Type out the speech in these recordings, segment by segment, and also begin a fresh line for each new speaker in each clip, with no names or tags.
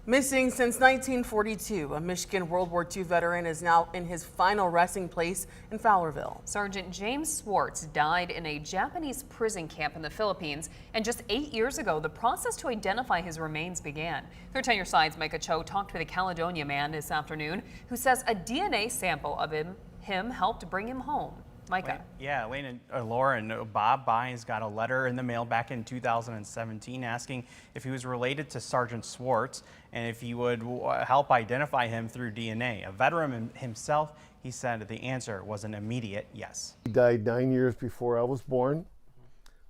Missing since 1942, a Michigan World War II veteran is now in his final resting place in Fowlerville.
Sergeant James Swartz died in a Japanese prison camp in the Philippines, and just 8 years ago, the process to identify his remains began. 13 Your Side's Micah Cho talked with a Caledonia man this afternoon who says a DNA sample of him helped bring him home. Micah.
Elaine and Laura and Bob Byes got a letter in the mail back in 2017 asking if he was related to Sergeant Swartz and if he would help identify him through DNA. A veteran himself, he said the answer was an immediate yes.
He died 9 years before I was born,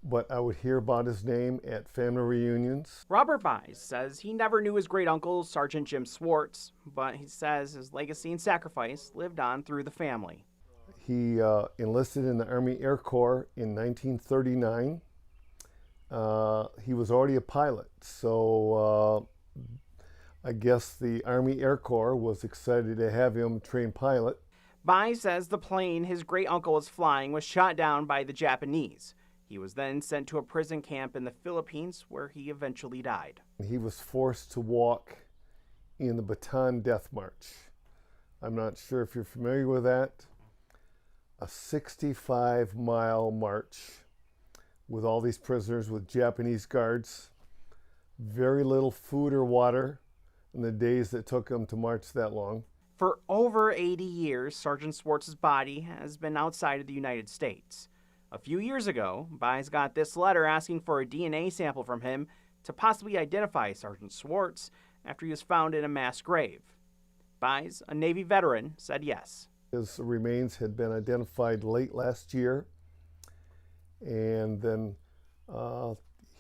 but I would hear about his name at family reunions.
Robert Byes says he never knew his great uncle, Sergeant Jim Swartz, but he says his legacy and sacrifice lived on through the family.
He enlisted in the Army Air Corps in 1939. He was already a pilot, so I guess the Army Air Corps was excited to have him train pilot.
Byes says the plane his great uncle was flying was shot down by the Japanese. He was then sent to a prison camp in the Philippines where he eventually died.
He was forced to walk in the Bataan Death March. I'm not sure if you're familiar with that. A 65-mile march with all these prisoners with Japanese guards. Very little food or water in the days that took them to march that long.
For over 80 years, Sergeant Swartz's body has been outside of the United States. A few years ago, Byes got this letter asking for a DNA sample from him to possibly identify Sergeant Swartz after he was found in a mass grave. Byes, a Navy veteran, said yes.
His remains had been identified late last year, and then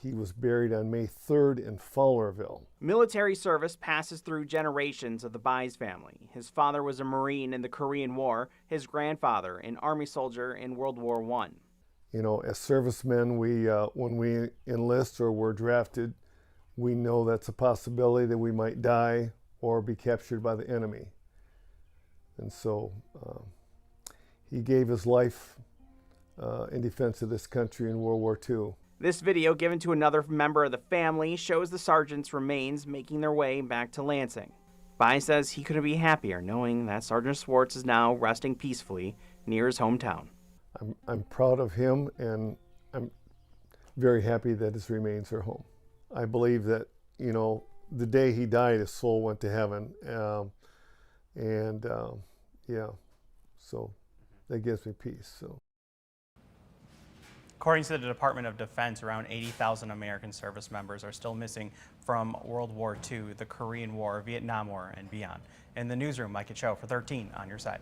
he was buried on May 3rd in Fowlerville.
Military service passes through generations of the Byes family. His father was a Marine in the Korean War, his grandfather an Army soldier in World War I.
You know, as servicemen, when we enlist or we're drafted, we know that's a possibility that we might die or be captured by the enemy. And so he gave his life in defense of this country in World War II.
This video given to another member of the family shows the sergeant's remains making their way back to Lansing. Byes says he couldn't be happier knowing that Sergeant Swartz is now resting peacefully near his hometown.
I'm proud of him, and I'm very happy that his remains are home. I believe that, you know, the day he died, his soul went to heaven. Yeah, so that gives me peace. So,
According to the Department of Defense, around 80,000 American service members are still missing from World War II, the Korean War, Vietnam War, and beyond. In the newsroom, Micah Cho for 13 on Your Side.